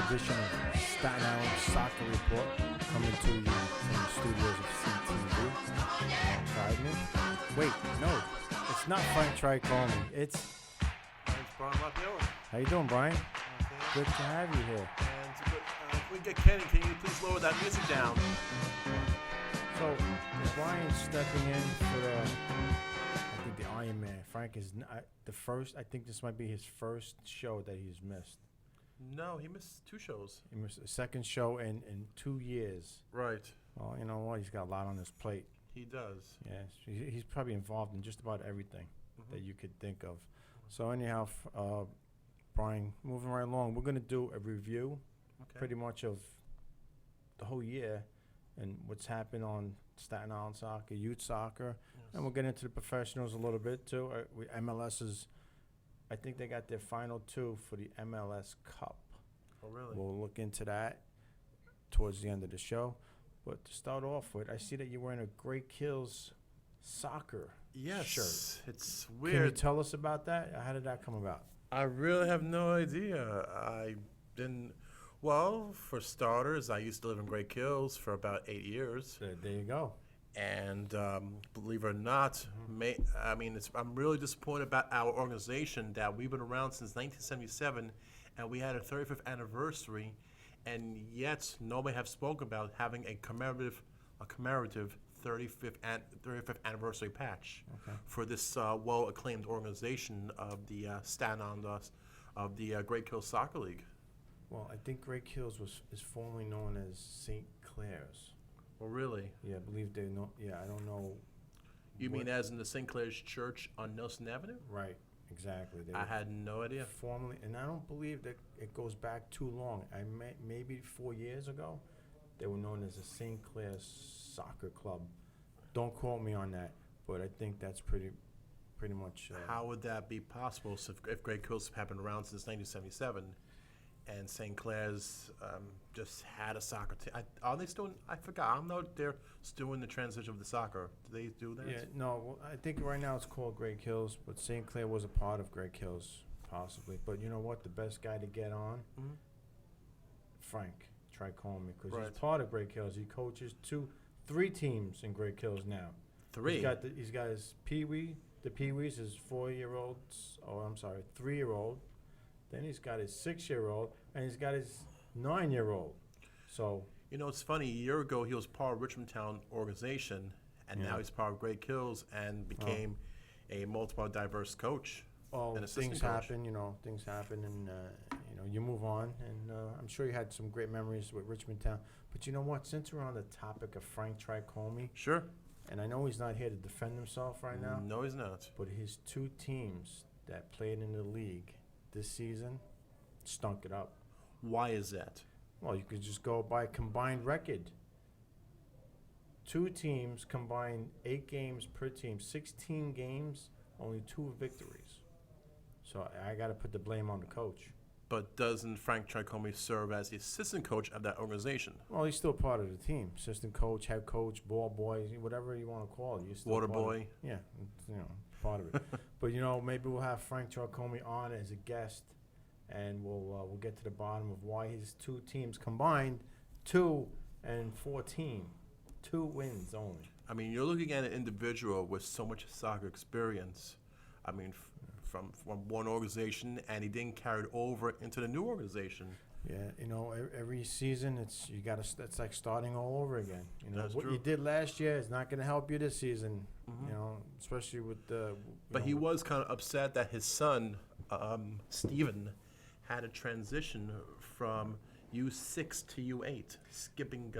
edition of Staten Island Soccer Report, coming to you from the studios of CTV. Alongside me. Wait, no, it's not Frank Tricoli. It's Brian LaPayower. How you doing, Brian? Okay. Good to have you here. And if we get Kenny, can you please lower that music down? So, Brian's stepping in for I think the Iron Man. Frank is the first. I think this might be his first show that he's missed. No, he missed 2 shows. He missed the second show in 2 years. Right. Well, you know what? He's got a lot on his plate. He does. Yes, he's probably involved in just about everything that you could think of. So anyhow, Brian, moving right along, we're going to do a review pretty much of the whole year and what's happened on Staten Island soccer, youth soccer, and we'll get into the professionals a little bit too. MLS is, I think they got their final 2 for the MLS Cup. Oh, really? We'll look into that towards the end of the show. But to start off with, I see that you're wearing a Great Kills soccer shirt. It's weird. Can you tell us about that? How did that come about? I really have no idea. I didn't. Well, for starters, I used to live in Great Kills for about 8 years. There you go. And believe it or not, I'm really disappointed about our organization that we've been around since 1977, and we had a 35th anniversary, and yet nobody have spoken about having a commemorative 35th anniversary patch for this well-acclaimed organization of the Staten Island of the Great Kills Soccer League. Well, I think Great Kills is formerly known as St. Clair's. Well, really? Yeah, I believe they know. Yeah, I don't know. You mean as in the St. Clair's Church on Nelson Avenue? Right, exactly. I had no idea. Formerly, and I don't believe that it goes back too long. Maybe 4 years ago, they were known as the St. Clair's Soccer Club. Don't quote me on that, but I think that's pretty much. How would that be possible if Great Kills have been around since 1977? And St. Clair's just had a soccer team. Are they still? I forgot. I know they're still in the transition of the soccer. Do they do that? Yeah, no. Well, I think right now it's called Great Kills, but St. Clair was a part of Great Kills, possibly. But you know what? The best guy to get on, Frank Tricoli, because he's part of Great Kills. He coaches 3 teams in Great Kills now. 3. He's got his Pee-wee. The Pee-wees, his 4-year-olds. Oh, I'm sorry, 3-year-old. Then he's got his 6-year-old, and he's got his 9-year-old. So you know, it's funny. A year ago, he was part of Richmond Town organization, and now he's part of Great Kills and became a multiple diverse coach. Well, and things happen, and you move on. And I'm sure you had some great memories with Richmond Town. But you know what? Since we're on the topic of Frank Tricoli, sure. And I know he's not here to defend himself right now. No, he's not. But his 2 teams that played in the league this season stunk it up. Why is that? Well, you could just go by combined record. 2 teams combined 8 games per team, 16 games, only 2 victories. So I got to put the blame on the coach. But doesn't Frank Tricoli serve as the assistant coach of that organization? Well, he's still part of the team. Assistant coach, head coach, ball boy, whatever you want to call it. You're still water boy. Yeah, part of it. But maybe we'll have Frank Tricoli on as a guest, and we'll get to the bottom of why his 2 teams combined 2-14, 2 wins only. I mean, you're looking at an individual with so much soccer experience. I mean, from one organization, and he didn't carry it over into the new organization. Yeah, every season it's like starting all over again. That's what true. you did last year is not going to help you this season. Especially with the. But he was kind of upset that his son, Steven, had a transition from U6 to U8, skipping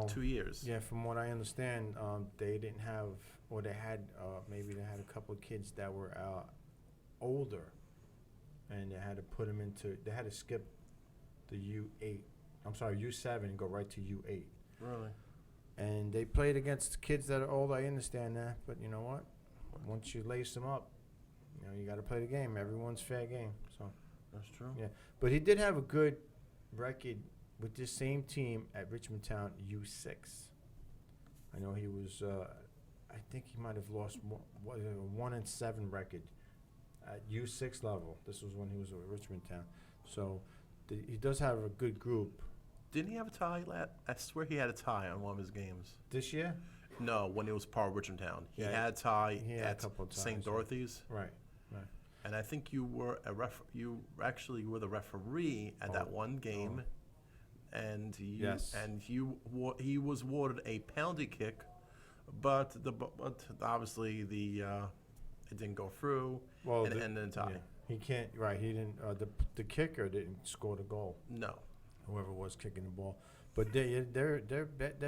2 years. Yeah, from what I understand, they didn't have, or they had maybe they had a couple of kids that were older, and they had to put them into. They had to skip the U8. I'm sorry, U7 and go right to U8. Really? And they played against kids that are old. I understand that, but you know what? Once you lace them up, you got to play the game. Everyone's fair game. So that's true. Yeah, but he did have a good record with this same team at Richmond Town U6. I know he was. I think he might have lost a 1-7 record at U6 level. This was when he was at Richmond Town. So he does have a good group. Didn't he have a tie? I swear he had a tie on one of his games. This year? No, when it was part of Richmond Town. He Yeah, had a tie he had a at couple of St. ties, yeah. Dorothy's. Right. And I think you were you actually were the referee at that one game, and he was awarded a penalty kick, but obviously it didn't go through, Well, and it ended in tie. yeah, he can't. Right. He didn't. The kicker didn't score the goal. No, Whoever was kicking the ball, but they're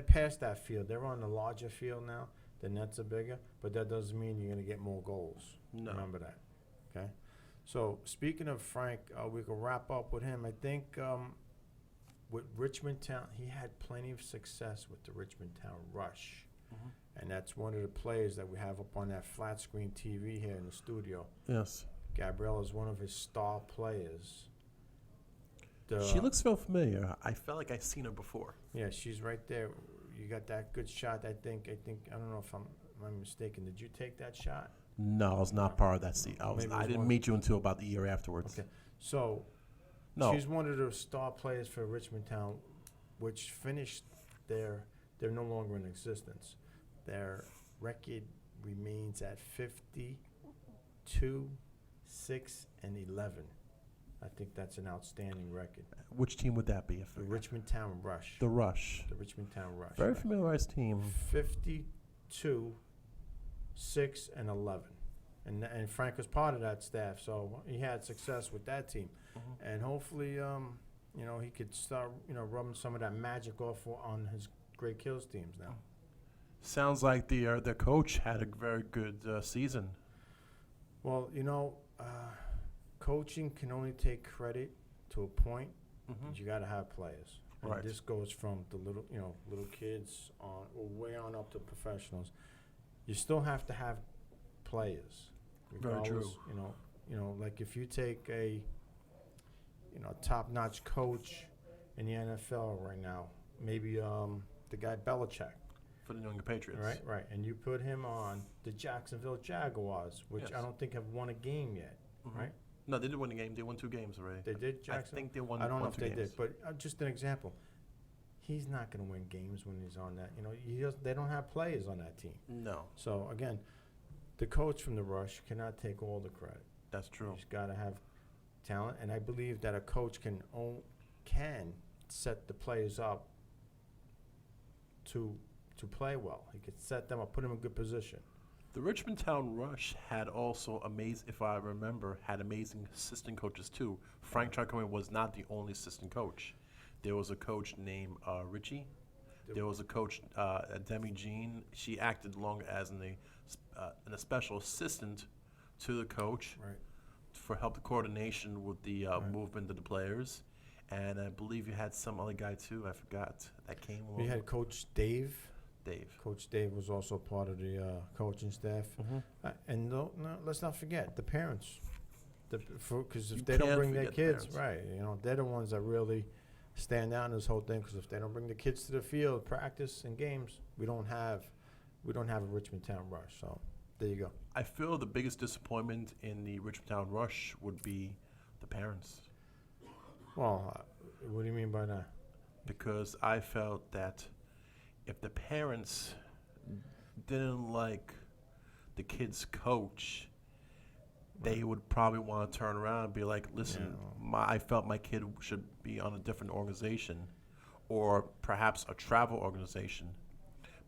past that field. They're on the larger field now. The nets are bigger, but that doesn't mean you're going to get more goals. No. Remember that. Okay. So speaking of Frank, we can wrap up with him. I think with Richmond Town, he had plenty of success with the Richmond Town Rush. And that's one of the players that we have up on that flat screen TV here in the studio. Yes. Gabrielle is one of his star players. She looks so familiar. I felt like I've seen her before. Yeah, she's right there. You got that good shot. I think. I don't know if I'm mistaken. Did you take that shot? No, I was not part of that scene. I didn't meet you until about the year afterwards. Okay. So, No. she's one of the star players for Richmond Town, which finished they're no longer in existence. Their record remains at 52, 6, and 11. I think that's an outstanding record. Which team would that be? The Richmond Town Rush. The Rush. The Richmond Town Rush. Very right. familiarized team. 52, 6, and 11. And Frank was part of that staff, so he had success with that team. And hopefully, he could start, rubbing some of that magic off on his Great Kills teams now. Sounds like their coach had a very good season. Well, coaching can only take credit to a point. But you got to have players. And Right. this goes from the little kids on way on up to professionals. You still have to have players. Very true. Regardless, like if you take a top-notch coach in the NFL right now, maybe the guy Belichick. For the New England Patriots. Right. And you put him on the Jacksonville Jaguars, which Yes. I don't think have won a game yet, right? No, they did win a game. They won 2 games already. They did, Jackson? I think they won. I don't know if 2 they games. did, but just an example. He's not going to win games when he's on that. They don't have players on that team. No, So, again, the coach from the Rush cannot take all the credit. that's true. He's got to have talent, and I believe that a coach can set the players up to play well. He could set them up, put them in a good position. The Richmond Town Rush had also if I remember, had amazing assistant coaches too. Frank Chacon was not the only assistant coach. There was a coach named Richie. There was a coach, Demi Jean. She acted long as a special assistant to the coach Right. for help the coordination with the movement of the players. And I believe you had some other guy too. I forgot that came along. We had Coach Dave. Dave. Coach Dave was also part of the coaching staff. And no, let's not forget the parents. Because if You they don't can't bring their forget the kids, parents. right, they're the ones that really stand out in this whole thing. Because if they don't bring the kids to the field, practice and games, we don't have a Richmond Town Rush. So there you go. I feel the biggest disappointment in the Richmond Town Rush would be the parents. Well, what do you mean by that? Because I felt that if the parents didn't like the kid's coach, they would probably want to turn around and be like, listen, I felt my kid should be on a different organization or perhaps a travel organization,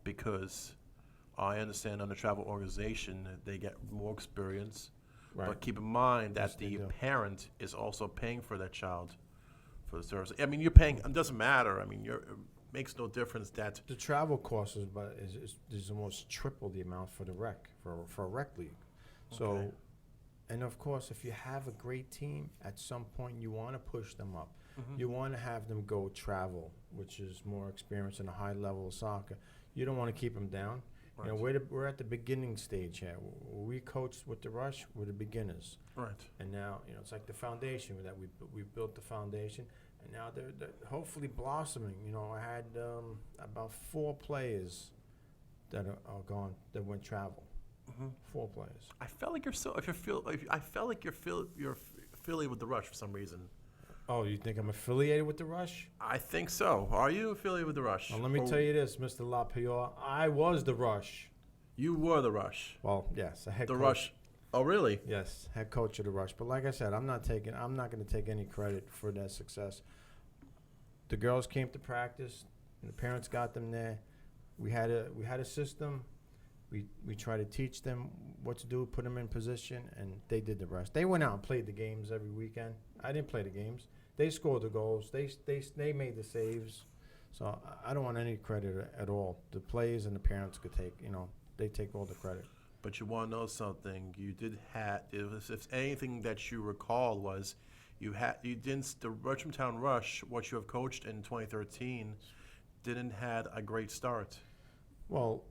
because I understand on the travel organization they get more experience. Right. But keep in mind that Yes, they the do. parent is also paying for that child for the service. I mean, you're paying, it doesn't matter. I mean, it makes no difference that The travel cost is almost triple the amount for the rec, for a rec league. So, Okay. and of course, if you have a great team, at some point you want to push them up. You want to have them go travel, which is more experience in a high level of soccer. You don't want to keep them down. Right. We're at the beginning stage here. We coached with the Rush, we're the beginners. Right. And now, it's like the foundation that we built the foundation, and now they're hopefully blossoming. I had about 4 players that are gone that went travel. 4 players. I felt like you're affiliated with the Rush for some reason. Oh, you think I'm affiliated with the Rush? I think so. Are you affiliated with the Rush? Well, let me tell you this, Mr. LaPayower. I was the Rush. You were the Rush. Well, yes, a head The coach. Rush. Oh, really? Yes, head coach of the Rush. But like I said, I'm not going to take any credit for that success. The girls came to practice, and the parents got them there. We had a system. We tried to teach them what to do, put them in position, and they did the rest. They went out and played the games every weekend. I didn't play the games. They scored the goals. They made the saves. So I don't want any credit at all. The players and the parents could take, they take all the credit. But you want to know something? You did have, if anything that you recall was, the Richmond Town Rush, what you have coached in 2013, didn't had a great start. Well,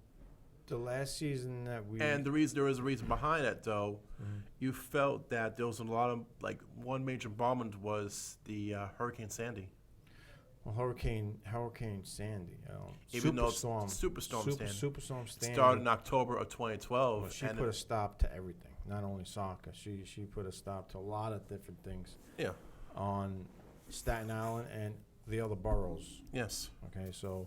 the last season that we and there is a reason behind it, though. Mm-hmm. You felt that there was a lot of one major bombing was the Hurricane Sandy. Well, Hurricane Sandy, Superstorm Sandy started in October of 2012. Well, she put a stop to everything, not only soccer. She put a stop to a lot of different things. Yeah. On Staten Island and the other boroughs. Yes. Okay, so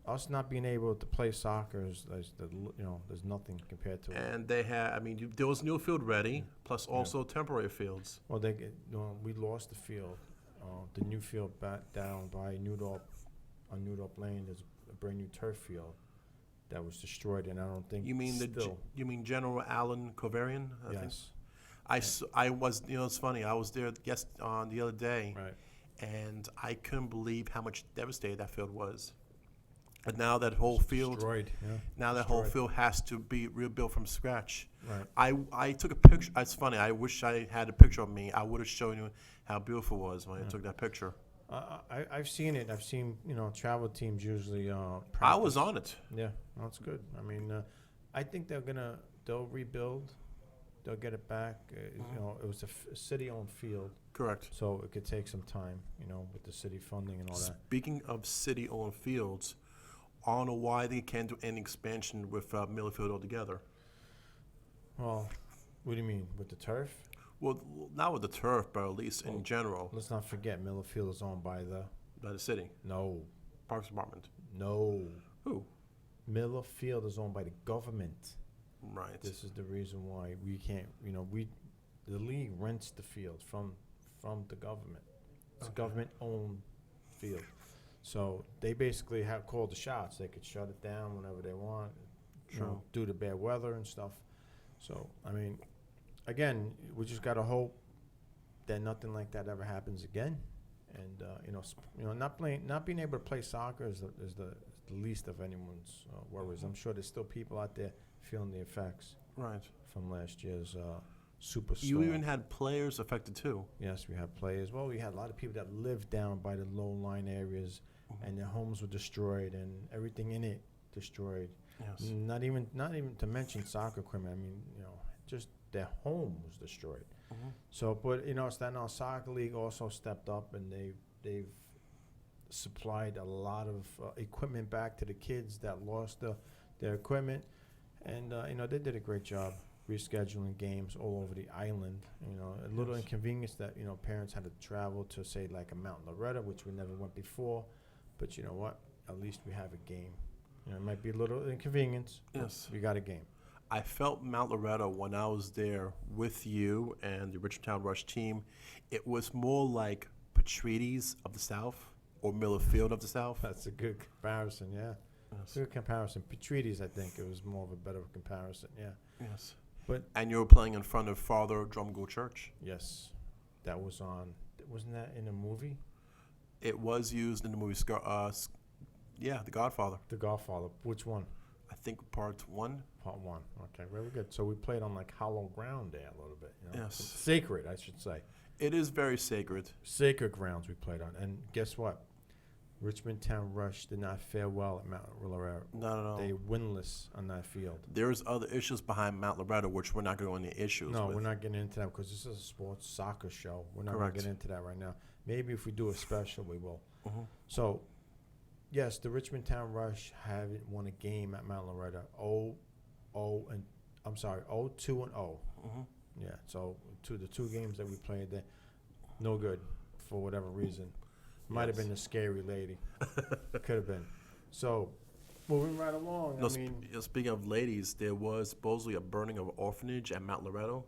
us not being able to play soccer there's nothing compared to it. And they had, there was new field ready, plus also temporary fields. Well, we lost the field. The new field back down by Newdorp Lane. There's a brand new turf field that was destroyed, and I don't think you mean General Allen Covarian? Yes. I was, it's funny. I was there the other day, right, and I couldn't believe how much devastated that field was. And now that whole field, destroyed. Yeah. Now that whole field has to be rebuilt from scratch. Right. I took a picture. It's funny. I wish I had a picture of me. I would have shown you how beautiful it was when I took that picture. I've seen it. I've seen travel teams usually. Practice. I was on it. Yeah, that's good. I think they'll rebuild. They'll get it back. It was a city-owned field. Correct. So it could take some time, with the city funding and all that. Speaking of city-owned fields, I don't know why they can't do any expansion with Miller Field altogether. Well, what do you mean, with the turf? Well, not with the turf, but at least in general. Let's not forget, Miller Field is owned by the city. No. Parks Department. No. Who? Miller Field is owned by the government. Right. This is the reason why we can't, the league rents the field from the government. It's a government-owned field. So they basically have called the shots. They could shut it down whenever they want, due to bad weather and stuff. So, again, we just got to hope that nothing like that ever happens again. And, not being able to play soccer is the least of anyone's worries. I'm sure there's still people out there feeling the effects from last year's superstorm. You even had players affected too. Yes, we had players. Well, we had a lot of people that lived down by the low-lying areas, and their homes were destroyed and everything in it destroyed. Yes. Not even to mention soccer equipment. Just their home was destroyed. Mm-hmm. So, but Staten Island Soccer League also stepped up, and they've supplied a lot of equipment back to the kids that lost their equipment, and they did a great job rescheduling games all over the island. A little inconvenience that parents had to travel to, say, like a Mount Loretta, which we never went before. But you know what? At least we have a game. It might be a little inconvenience. Yes. We got a game. I felt Mount Loretta when I was there with you and the Richmond Town Rush team. It was more like Patrides of the South or Miller Field of the South. That's a good comparison, yeah. Yes. Good comparison. Patrides, I think it was more of a better comparison, yeah. Yes. And you were playing in front of Father Drumgold Church. Yes. That was on, wasn't that in a movie? It was used in the movie, The Godfather. The Godfather. Which one? I think part 1. Part 1. Okay, very good. So we played on hollow ground there a little bit. Yes. Sacred, I should say. It is very sacred. Sacred grounds we played on. And guess what? Richmond Town Rush did not fare well at Mount Loretta. No. They winless on that field. There's other issues behind Mount Loretta, which we're not going to go into issues No, with. we're not getting into that because this is a sports soccer show. We're not going to get into that right now. Maybe if we do a special, we will. Mm-hmm. So, yes, the Richmond Town Rush haven't won a game at Mount Loretta. 0-2 and 0. Mm-hmm. Yeah, so the two games that we played there. no good for whatever reason. Might have Yes. been the scary lady. Could have been. So, moving right along. No, I mean, speaking of ladies, there was supposedly a burning of an orphanage at Mount Loretto.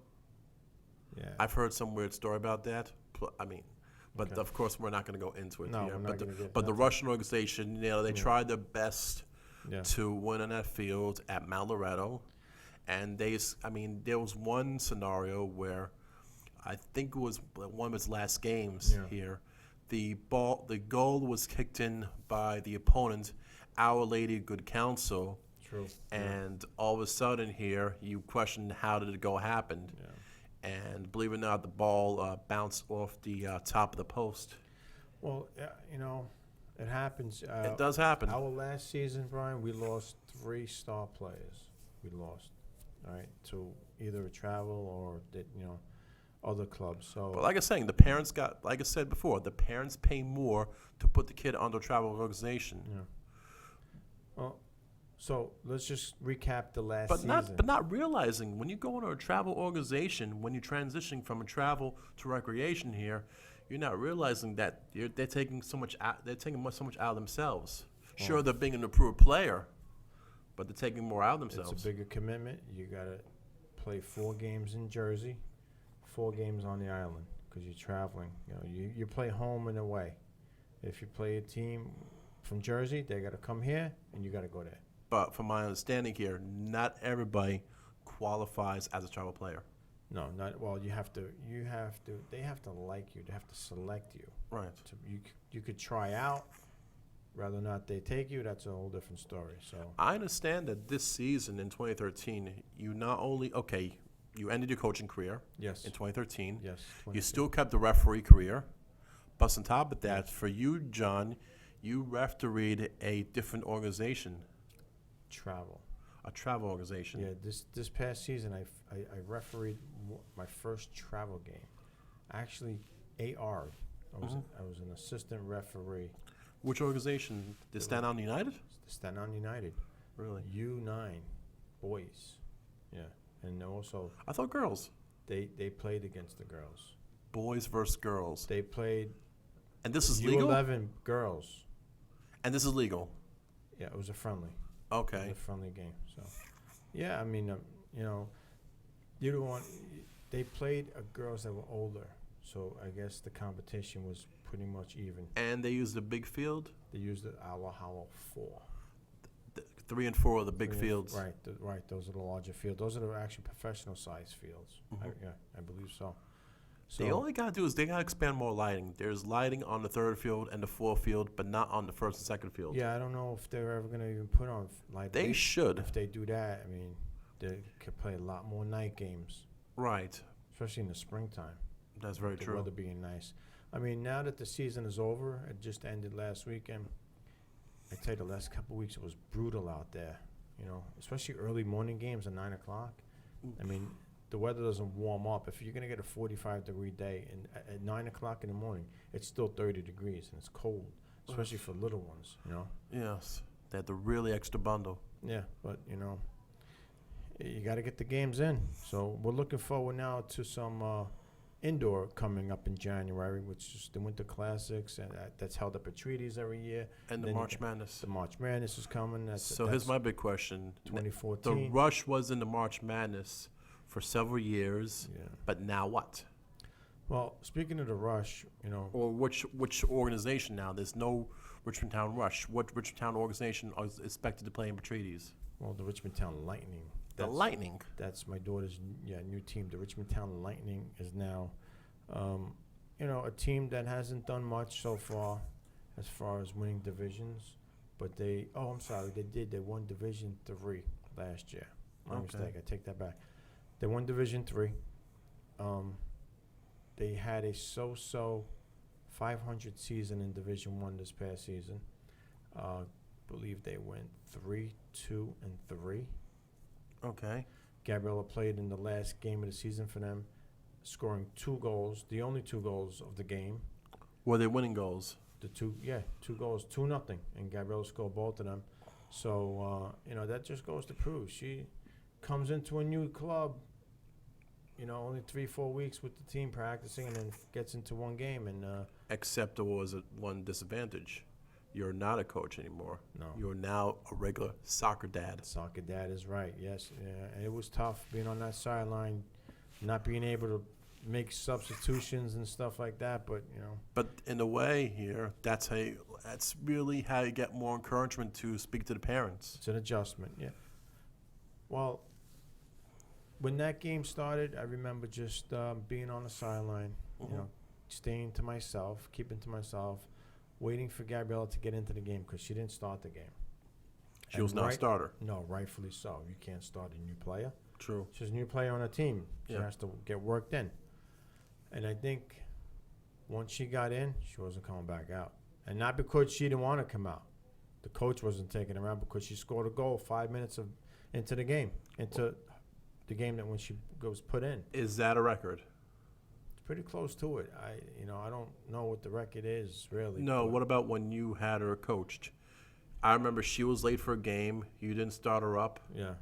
yeah. I've heard some weird story about that. But Okay. of course we're not going to go into it No, here. we're not gonna get But the into Russian organization, they Yeah. tried their best Yeah. to win on that field at Mount Loretto, and there was one scenario where I think it was one of its last games Yeah. here. The goal was kicked in by the opponent, Our Lady of Good Counsel, True. and all of a sudden here you question how did it go happen, Yeah. and believe it or not, the ball bounced off the top of the post. Well, it happens. It does happen. Our last season, Brian, we lost 3 star players. We lost, all right, to either travel or other clubs. So, But like I was saying, like I said before, the parents pay more to put the kid under travel organization. yeah. Well, so let's just recap the last But season. not realizing when you go into a travel organization, when you're transitioning from a travel to recreation here, you're not realizing that they're taking so much out. They're taking so much out of themselves. Sure, they're being an approved player, but they're taking more out of themselves. It's a bigger commitment. You got to play 4 games in Jersey, 4 games on the island because you're traveling. You play home and away. If you play a team from Jersey, they got to come here and you got to go there. But from my understanding here, not everybody qualifies as a travel player. No, not well. You have to. They have to like you. They have to select you. Right. You could try out. Whether or not they take you, that's a whole different story. So I understand that this season in 2013, you not only you ended your coaching career yes, in 2013. yes. You still kept the referee career. Plus, on top of that, for you, John, you refereed a different organization, travel. a travel organization. Yeah, this past season, I refereed my first travel game. Actually, AR. I was an assistant referee. Which organization? The Staten Island United? The Staten Island United. Really? U9 boys. Yeah, and also I thought girls. they played against the girls. Boys versus girls. They played And this is legal? U11 girls. And this is legal? Yeah, it was a friendly. It was Okay. a friendly game. So, yeah, I mean, you don't want. They played girls that were older, so I guess the competition was pretty much even. And they used a big field? They used the Hollow 4. 3 and 4 of the big 3 and fields. Right. Those are the larger fields. Those are the actually professional size fields. Mhm. I believe so. They only got to do is they got to expand more lighting. There's lighting on the 3rd field and the 4th field, but not on the 1st and 2nd field. Yeah, I don't know if they're ever going to even put on light. They should. If they do that, I mean, they could play a lot more night games, Right. especially in the springtime. That's very The true. weather being nice. I mean, now that the season is over, it just ended last weekend. I tell you, the last couple of weeks it was brutal out there. Especially early morning games at 9 o'clock. I mean, the weather doesn't warm up. If you're gonna get a 45-degree day, and at 9 o'clock in the morning, it's still 30 degrees and it's cold, especially for little ones. Yes. They had the really extra bundle. Yeah, but you got to get the games in. So we're looking forward now to some indoor coming up in January, which is the Winter Classics, and that's held up at Treaties every year. And the Then March Madness. The March Madness is coming. Here's my big question. 2014. The Rush was in the March Madness for several years, Yeah. but now what? Well, speaking of the Rush, Or which organization now? There's no Richmond Town Rush. What Richmond Town organization is expected to play in Treaties? well, the Richmond Town Lightning. The Lightning. That's my daughter's new team. The Richmond Town Lightning is now, a team that hasn't done much so far as winning divisions. But they won Division 3 last year. My Okay. mistake. I take that back. They won Division 3. They had a so-so 500 season in Division 1 this past season. Believe they went 3-2-3. Okay. Gabriella played in the last game of the season for them, scoring 2 goals, the only 2 goals of the game. Were they winning goals? 2 goals, 2-0, and Gabriella scored both of them. So, that just goes to prove she comes into a new club only 3-4 weeks with the team practicing, and then gets into one game. And Except there was one disadvantage. You're not a coach anymore. No. You're now a regular soccer dad. Soccer dad is right. Yes, yeah, and it was tough being on that sideline, not being able to make substitutions and stuff like that. But But in a way, here, that's really how you get more encouragement to speak to the parents. it's an adjustment. Yeah. Well, when that game started, I remember just being on the sideline, staying to myself, keeping to myself, waiting for Gabriella to get into the game because she didn't start the game. She was not a starter. No, rightfully so. You can't start a new player. True. She's a new player on a team. She Yeah. has to get worked in. And I think once she got in, she wasn't coming back out. And not because she didn't want to come out. The coach wasn't taking her out because she scored a goal 5 minutes into the game, into the game that when she was put in. Is that a record? It's pretty close to it. I don't know what the record is really. No. but What about when you had her coached? I remember she was late for a game. You didn't start her up. Yeah,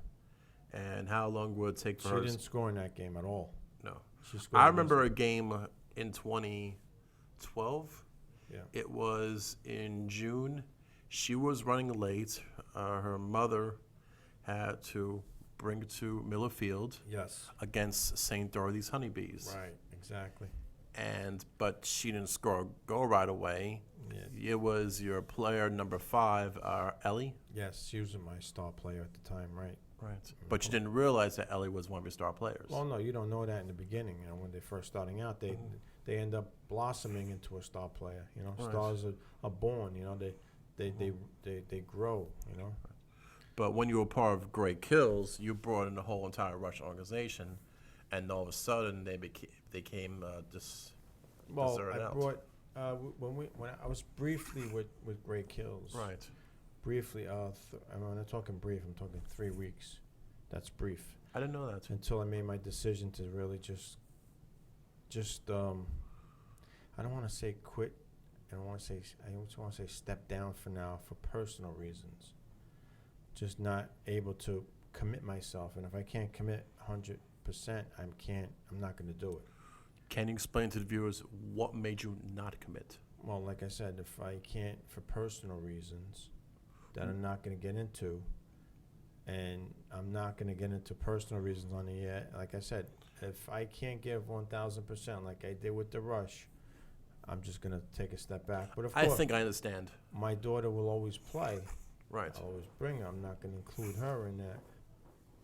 And how long would it take for she her? didn't score in that game at all. No. She scored I against- remember a game in 2012. Yeah. It was in June. She was running late. Her mother had to bring her to Miller Field Yes. against St. Dorothy's Honeybees. Right. Exactly. But she didn't score a goal right away. Yeah. It was your player number 5, Ellie. Yes, she was my star player at the time, right? Right. But you didn't realize that Ellie was one of your star players. Well, no, you don't know that in the beginning. When they're first starting out, they end up blossoming into a star player. Right. Stars are born. They grow. But when you were part of Great Kills, you brought in the whole entire Russian organization, and all of a sudden they came Well, deserted I out. brought when I was briefly with Great Kills. Right. Briefly, I'm not talking brief. I'm talking 3 weeks. That's brief. I didn't know that. Until I made my decision to really just I don't want to say quit. I just want to say step down for now for personal reasons. Just not able to commit myself, and if I can't commit 100%, I'm not going to do it. Can you explain to the viewers what made you not commit? Well, like I said, if I can't, for personal reasons that I'm not going to get into, and I'm not going to get into personal reasons on the air, like I said, if I can't give 1,000% like I did with the Rush, I'm just going to take a step back. But of course, I think I understand. my daughter will always play. Right. I'll always bring her. I'm not going to include her in that.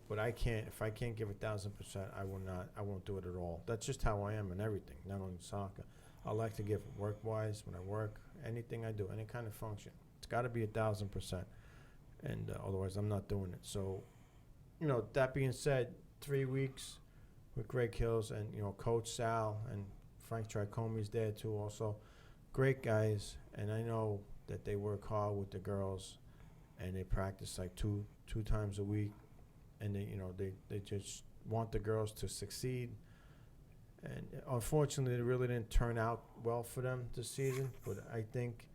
But if I can't give 1,000%, I won't do it at all. That's just how I am in everything, not only soccer. I like to give work-wise when I work, anything I do, any kind of function. It's got to be 1,000%, and otherwise I'm not doing it. So, that being said, 3 weeks with Greg Hills and Coach Sal and Frank Tricomi's there too. Also, great guys, and I know that they work hard with the girls, and they practice like two times a week. And they just want the girls to succeed. And unfortunately, it really didn't turn out well for them this season. But I think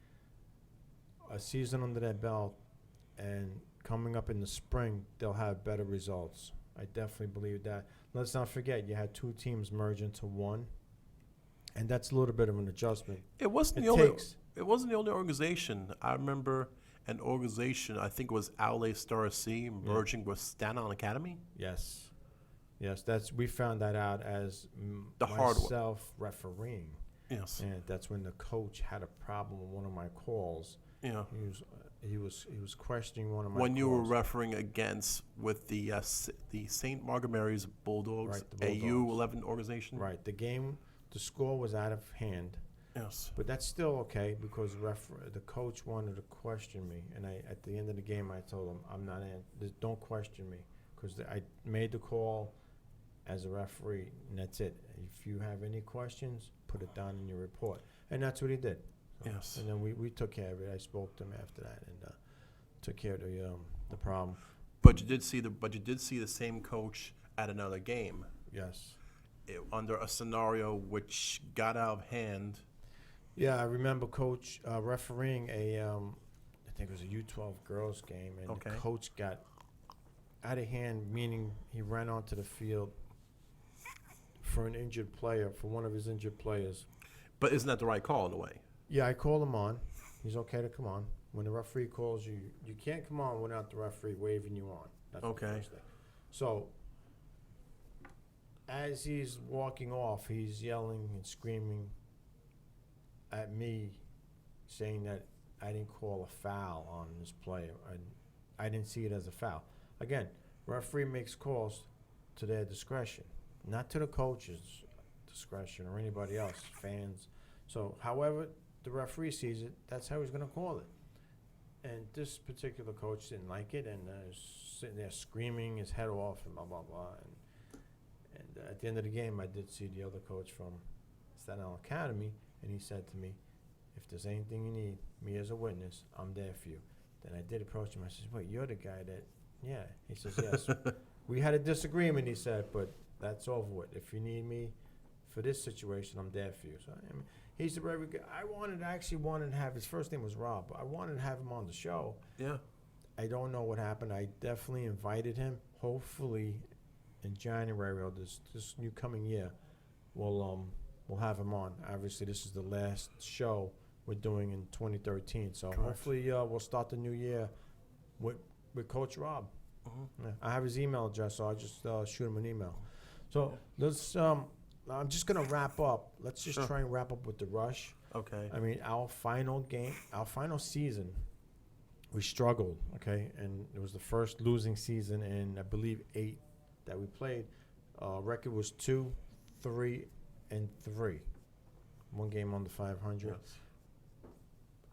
a season under their belt and coming up in the spring, they'll have better results. I definitely believe that. Let's not forget, you had 2 teams merge into one, and that's a little bit of an adjustment. It wasn't the only organization. I remember an organization, I think it was Outlet Star C, merging with Staten Island Academy. Yes, we found that out as The hard way. myself refereeing. Yes. And that's when the coach had a problem with one of my calls. Yeah. He was questioning one of my When calls. you were refereeing against with the St. Margaret Mary's Bulldogs, Right, the a Bulldogs. U11 organization. Right, the score was out of hand. Yes. But that's still okay because the coach wanted to question me, and at the end of the game I told him I'm not in. Don't question me because I made the call as a referee, and that's it. If you have any questions, put it down in your report, and that's what he did. So, Yes. And then we took care of it. I spoke to him after that and took care of the problem. But you did see the same coach at another game. Yes. Under a scenario which got out of hand. Yeah, I remember Coach refereeing I think it was a U12 girls game, and Okay. the coach got out of hand, meaning he ran onto the field for an injured player, for one of his injured players. But isn't that the right call in a way? Yeah, I called him on. He's okay to come on. When the referee calls you, you can't come on without the referee waving you on. That's Okay. the first thing. So, as he's walking off, he's yelling and screaming at me, saying that I didn't call a foul on this player. I didn't see it as a foul. Again, referee makes calls to their discretion, not to the coach's discretion or anybody else, fans. So, however the referee sees it, that's how he's going to call it. And this particular coach didn't like it, and sitting there screaming his head off and blah, blah, blah. And at the end of the game, I did see the other coach from Staten Island Academy, and he said to me, if there's anything you need, me as a witness, I'm there for you. Then I did approach him. I said, wait, you're the guy that, yeah. He says, yes. We had a disagreement, he said, but that's over with. If you need me for this situation, I'm there for you. So, I mean, he's a very good. I actually wanted to have, his first name was Rob. I wanted to have him on the show. Yeah. I don't know what happened. I definitely invited him. Hopefully, in January or this new coming year, we'll have him on. Obviously, this is the last show we're doing in 2013. So Correct. hopefully, we'll start the new year with Coach Rob. Yeah, I have his email address, so I'll just shoot him an email. So let's. I'm just gonna wrap up. Let's just Sure. try and wrap up with the Rush. Okay. I mean, our final game, our final season, we struggled, okay? And it was the first losing season in, I believe, 8 that we played. Record was 2-3-3. One game under 500. Yes.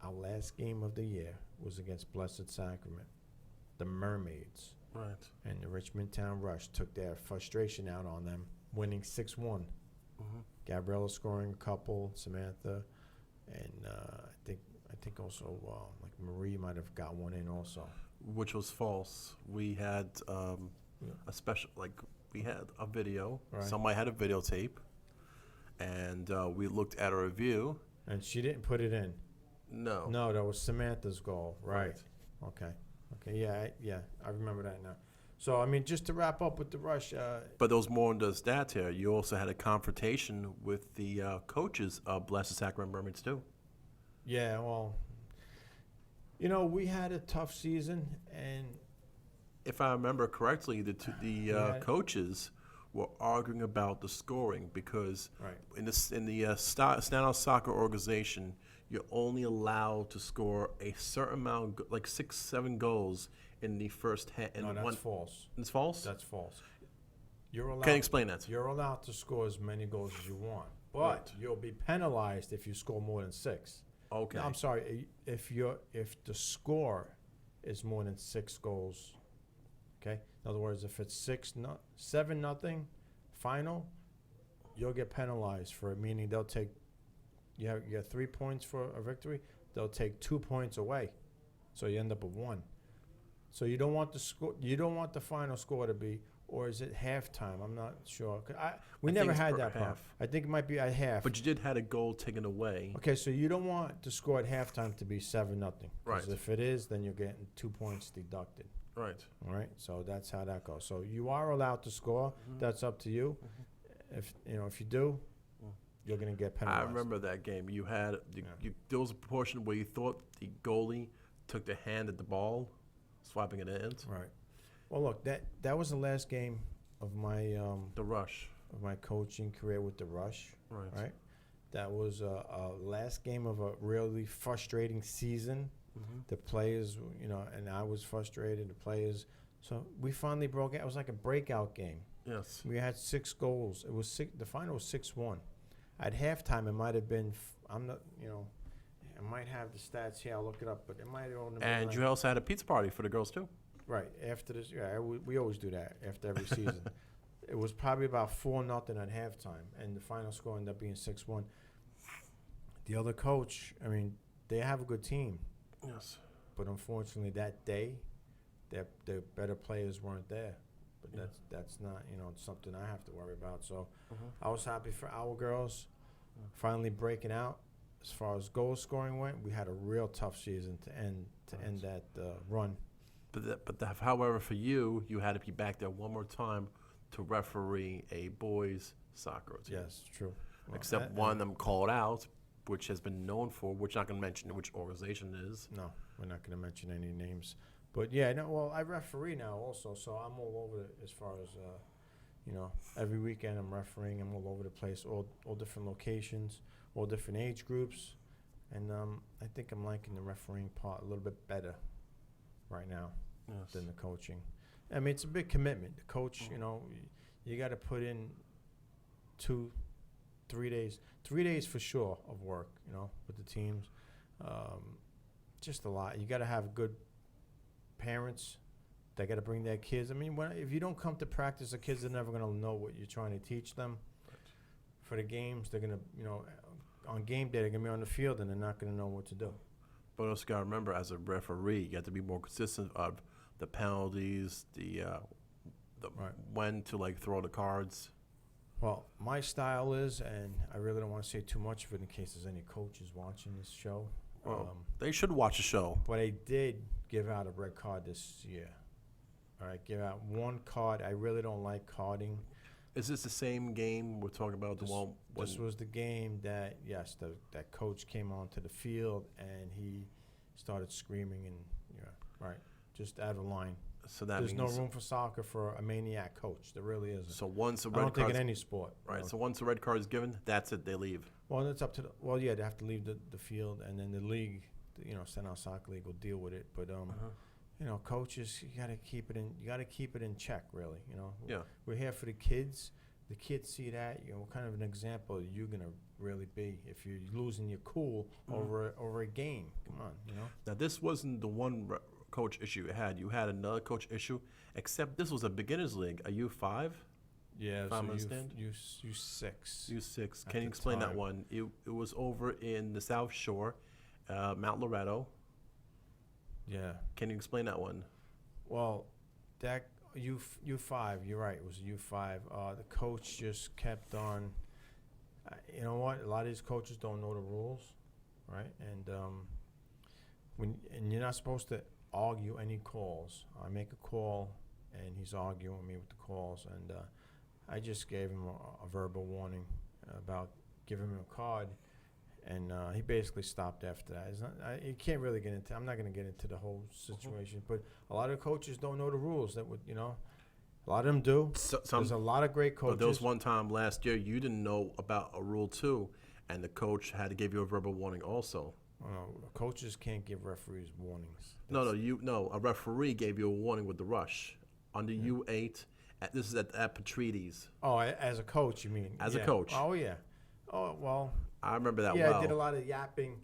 Our last game of the year was against Blessed Sacrament, the Mermaids. Right. And the Richmond Town Rush took their frustration out on them, winning 6-1. Gabriella scoring a couple, Samantha, and I think also like Marie might have got one in also. Which was false. We had a special, like, we had a video. Right. Somebody had a videotape, and we looked at a review. And she didn't put it in. No. No, that was Samantha's goal. Right. Right. Okay. Yeah, I remember that now. So, I mean, just to wrap up with the Rush. But there was more than just that here. You also had a confrontation with the coaches of Blessed Sacrament Mermaids, too. Yeah, well, we had a tough season, and If I remember correctly, the coaches were arguing about the scoring because right. in the Staten Island Soccer Organization, you're only allowed to score a certain amount, like 6-7 goals in the first half. No, that's false. It's false? That's false. You're allowed. Can you explain that? You're allowed to score as many goals as you want, but Right. you'll be penalized if you score more than 6. Okay. No, I'm sorry. If the score is more than 6 goals, okay. In other words, if it's 7-0 final, you'll get penalized for it. Meaning they'll take you get 3 points for a victory. They'll take 2 points away, so you end up with 1. So you don't want the score. You don't want the final score to be, or is it halftime? I'm not sure. We I never think it's had per that problem. half. I think it might be at half. But you did had a goal taken away. Okay, so you don't want the score at halftime to be 7-0. Right. If it is, then you're getting 2 points deducted. Right. All right. So that's how that goes. So you are allowed to score. That's up to you. If you do, you're gonna get penalized. I remember that game. You had there was a proportion where you thought the goalie took the hand at the ball, swiping it in. Right. Well, look, that was the last game of my The Rush. of my coaching career with the Rush. Right. Right. That was a last game of a really frustrating season. The players, and I was frustrated. The players. So we finally broke out. It was like a breakout game. Yes. We had 6 goals. It was the final was 6-1. At halftime, it might have been. I'm not. I might have the stats here. I'll look it up, but it might have only been. And you also had a pizza party for the girls too. Right after this. Yeah, we always do that after every season. It was probably about 4-0 at halftime, and the final score ended up being 6-1. The other coach, I mean, they have a good team. Yes. But unfortunately, that day, the better players weren't there. But that's not something I have to worry about. So I was happy for our girls finally breaking out. As far as goal scoring went, we had a real tough season to end that run. However, for you, you had to be back there one more time to referee a boys soccer team. Yes, true. Well, Except one of them called out, which has been known for, which I'm not going to mention which organization it is. No, we're not going to mention any names. But yeah, no. Well, I referee now also, so I'm all over it as far as every weekend I'm refereeing. I'm all over the place, all different locations, all different age groups, and I think I'm liking the refereeing part a little bit better right now than the coaching. I mean, it's a big commitment. The coach, you got to put in 2-3 days, 3 days for sure of work, with the teams. Just a lot. You got to have good parents. They got to bring their kids. I mean, if you don't come to practice, the kids are never going to know what you're trying to teach them. Right. For the games, they're going to, on game day, they're going to be on the field, and they're not going to know what to do. But also got to remember, as a referee, you have to be more consistent of the penalties, the right. when to throw the cards. Well, my style is, and I really don't want to say too much of it in case there's any coaches watching this show. Well, they should watch the show. But I did give out a red card this year. All right, give out one card. I really don't like carding. Is this the same game we're talking about? This was the game that, yes, that coach came onto the field and he started screaming and, right, just out of line. So that There's means no room for soccer for a maniac coach. There really isn't. So once a I red don't think card, in any sport. right? So once a red card is given, that's it. They leave. Well, it's up to they have to leave the field, and then the league, Staten Island Soccer League will deal with it. But coaches, you got to keep it in. You got to keep it in check, really. Yeah. We're here for the kids. The kids see that. What kind of an example are you gonna really be if you're losing your cool over a game? Come on, Now this wasn't the one coach issue you had. You had another coach issue, except this was a beginners league, a U5. Yeah, if I understand. U6. U6. Can you explain that one? It was over in the South Shore, Mount Loretto. Yeah. Can you explain that one? Well, that U5. You're right. It was U5. The coach just kept on. You know what? A lot of these coaches don't know the rules, right? And you're not supposed to argue any calls. I make a call, and he's arguing with me with the calls, and I just gave him a verbal warning about giving him a card, and he basically stopped after that. You can't really get into. I'm not going to get into the whole situation, but a lot of coaches don't know the rules. A lot of them do. There's a lot of great coaches. But there was one time last year you didn't know about a rule too, and the coach had to give you a verbal warning also. Coaches can't give referees warnings. A referee gave you a warning with the rush under U8. This is at Petrides. Oh, as a coach, you mean? As a coach. Oh, yeah. Oh, well. I remember that well. Yeah, I did a lot of yapping.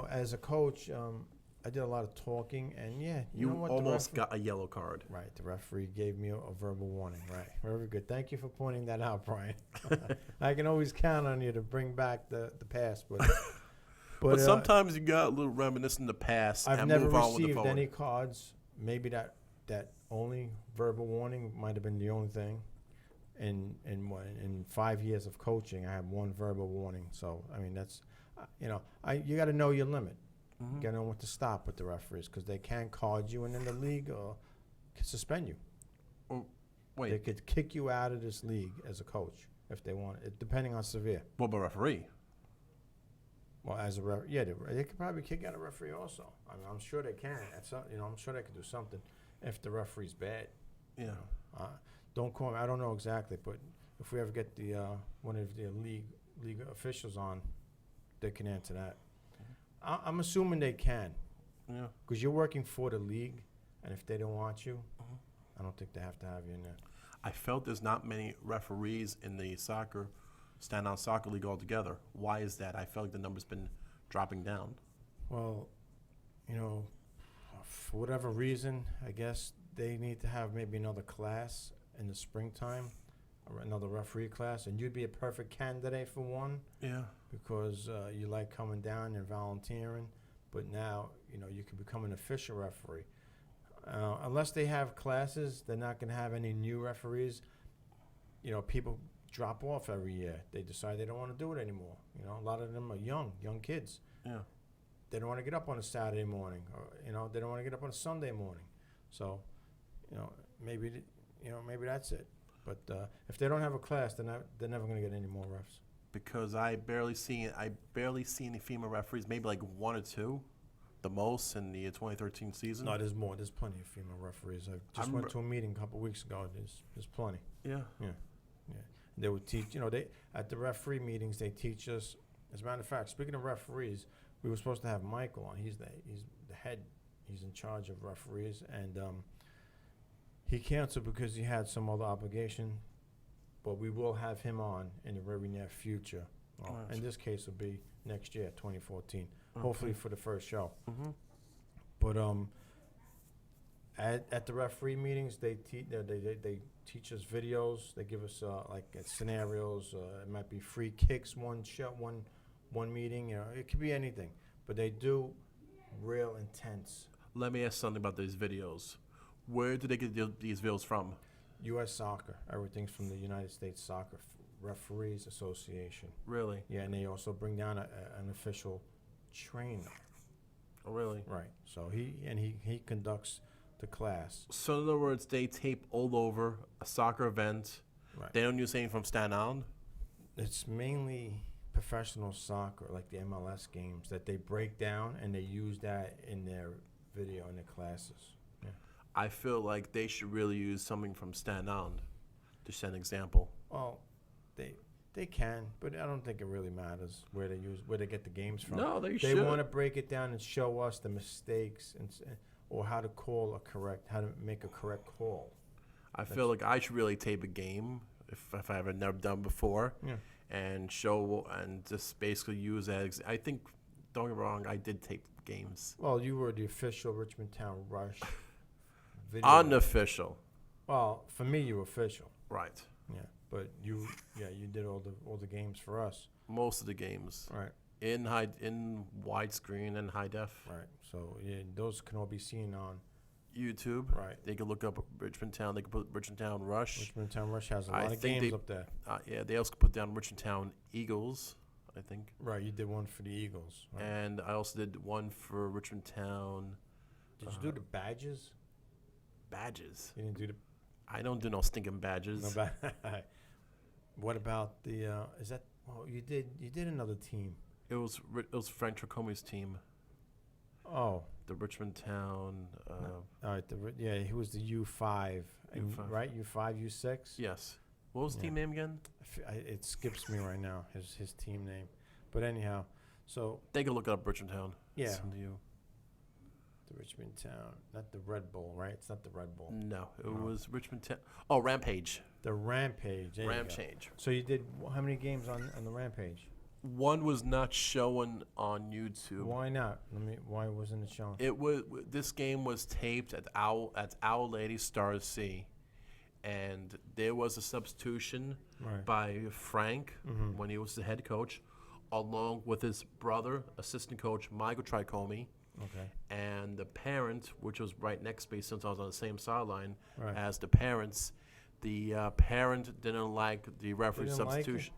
As a coach, I did a lot of talking, and you know what, almost got a yellow card. Right, the referee gave me a verbal warning. Right, very good. Thank you for pointing that out, Brian. I can always count on you to bring back the past, but but sometimes you got a little reminiscent in the past. I've and never move on with the received forward. any cards. Maybe that only verbal warning might have been the only thing. In 5 years of coaching, I have one verbal warning. So I mean, that's you got to know your limit. You got to know when to stop with the referees because they can card you, and then the league can suspend you. Wait, they could kick you out of this league as a coach if they want it, depending on severe. What about referee? Well, as a they could probably kick out a referee also. I mean, I'm sure they can. I'm sure they could do something if the referee's bad. Yeah. Don't call me. I don't know exactly, but if we ever get the one of the league officials on, they can answer that. I'm assuming they can. Yeah. Because you're working for the league, and if they don't want you, I don't think they have to have you in there. I felt there's not many referees in the Staten Island Soccer League altogether. Why is that? I felt like the number's been dropping down. Well, for whatever reason, I guess they need to have maybe another class in the springtime, or another referee class, and you'd be a perfect candidate for one. Yeah. Because you like coming down and volunteering, but now you can become an official referee. Unless they have classes, they're not going to have any new referees. People drop off every year. They decide they don't want to do it anymore. A lot of them are young kids. Yeah. They don't want to get up on a Saturday morning, or they don't want to get up on a Sunday morning. So, maybe that's it. But if they don't have a class, they're never going to get any more refs. Because I barely see any female referees, maybe like one or two, the most in the 2013 season. No, there's more. There's plenty of female referees. I just went to a meeting a couple weeks ago. There's plenty. Yeah. Yeah. They would teach. They at the referee meetings they teach us. As a matter of fact, speaking of referees, we were supposed to have Michael on. He's the head. He's in charge of referees, and he canceled because he had some other obligation. But we will have him on in the very near future. Well, in this case, will be next year, 2014. Hopefully for the first show. Mm-hmm. But at the referee meetings, they teach us videos. They give us scenarios. It might be free kicks, one meeting. It could be anything. But they do real intense. Let me ask something about these videos. Where do they get these videos from? U.S. Soccer. Everything's from the United States Soccer Referees Association. Really? Yeah, and they also bring down an official trainer. Oh, really? Right. So he conducts the class. So in other words, they tape all over a soccer event. Right. They don't use anything from Staten Island? It's mainly professional soccer, like the MLS games, that they break down and they use that in their video in their classes. Yeah. I feel like they should really use something from Staten Island to set an example. Well, they can, but I don't think it really matters where they get the games from. No, they They should. want to break it down and show us the mistakes or how to how to make a correct call. I feel like I should really tape a game if I haven't never done before, Yeah. and show and just basically use that. I think, don't get me wrong, I did tape games. Well, you were the official Richmond Town Rush video. Unofficial. Well, for me, you were official. Right. Yeah, but you did all the games for us. Most of the games. Right. In widescreen and high def. Right. So yeah, those can all be seen on YouTube. Right. They can look up Richmond Town. They can put Richmond Town Rush. Richmond Town Rush has a lot of think games up there. Yeah, they also put down Richmond Town Eagles, I think. Right. You did one for the Eagles. Right? And I also did one for Richmond Town. Did you do the badges? Badges. You didn't do the I don't do no stinking badges. no What about the? Is that? Well, you did another team. It was Frank Tricomi's team, Oh. the Richmond Town. All right. He was the U5. U5. Right. U5, U6. Yes. What was the Yeah. team name again? It skips me right now. His team name. But anyhow, so They can look up Richmond Town. yeah. Listen to you. The Richmond Town, not the Red Bull, right? It's not the Red Bull. No, it No. was Richmond Town. Oh, Rampage. The Rampage. There you go. Rampage. So you did how many games on the Rampage? One was not showing on YouTube. Why not? Why wasn't it shown? It was this game was taped at Our Lady Star Sea, and there was a substitution Right. by Frank Mhm. when he was the head coach, along with his brother, assistant coach Michael Tricomi, Okay. and the parent, which was right next to me since I was on the same sideline Right. as the parents. The parent didn't like the referee didn't like it? substitution.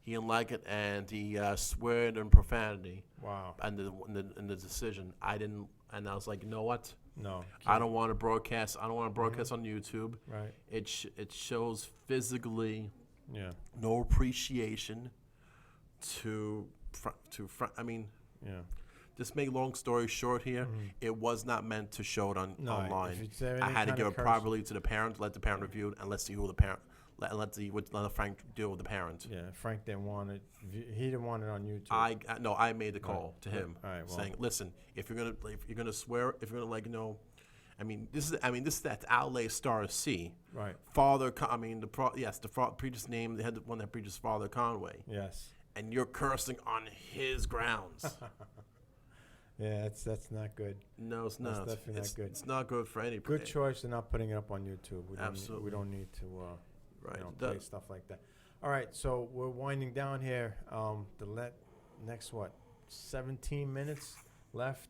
He didn't like it, and he sweared in profanity. Wow. And in the decision, I didn't, and I was like, you know what? No. I don't want to broadcast. I don't want to broadcast on YouTube. Right. It shows physically Yeah. no appreciation I mean, Yeah. just make long story short here. Mhm. It was not meant to show it No, online. if it's any I had to kind give of it curse- properly to the parent, let the parent review it, and let's see who the parent. Let Frank deal with the parent. Yeah. Frank didn't want it. He didn't want it on YouTube. No, I made the call Right. to him, All right, well. saying, "Listen, if you're gonna swear, if you're gonna this is that Outlet Star C. Right. The previous name, they had the one that preaches Father Conway, Yes. and you're cursing on his grounds. Yeah. That's not good. No, it's That's not. definitely not good. It's not good for any. Good choice in not putting it up on YouTube. Absolutely. We don't need to. Right. Play stuff like that. All right, so we're winding down here. Next 17 minutes left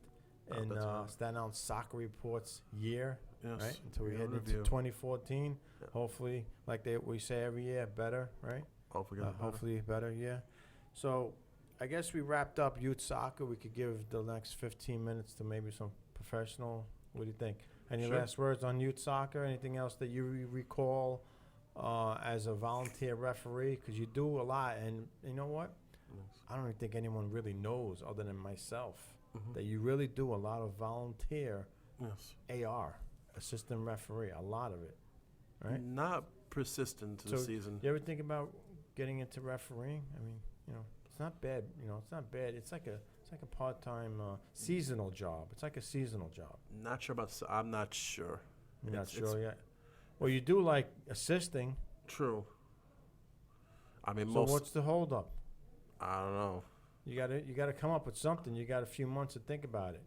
in that's fine. Staten Island Soccer Report's year, Yes. right? Until we Year head into review. 2014. Yeah. Hopefully, like we say every year, better, right? Hopefully, Better, yeah. So I guess we wrapped up youth soccer. We could give the next 15 minutes to maybe some professional. What do you think? Any Sure. last words on youth soccer? Anything else that you recall? as a volunteer referee, because you do a lot, and you know what? I don't even think anyone really knows, other than myself, that you really do a lot of volunteer AR, assistant referee, a lot of it, right? Not persistent to the season. You ever think about getting into refereeing? I mean, it's not bad. It's not bad. It's like a part-time seasonal job. It's like a seasonal job. Not sure about. I'm not sure. You're not sure yet. Well, you do like assisting. True. I mean, so what's the holdup? I don't know. You gotta come up with something. You got a few months to think about it.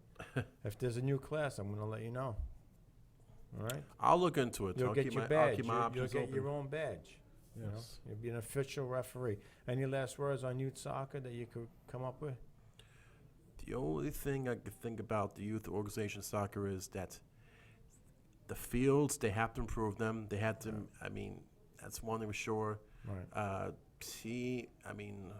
If there's a new class, I'm gonna let you know. All right. I'll look into it. You'll get your badge. You'll get open. your own badge. Yes. You'll be an official referee. Any last words on youth soccer that you could come up with? The only thing I could think about the youth organization soccer is that the fields, they have to improve them. They have to. I mean, that's one thing for sure. Right. I mean,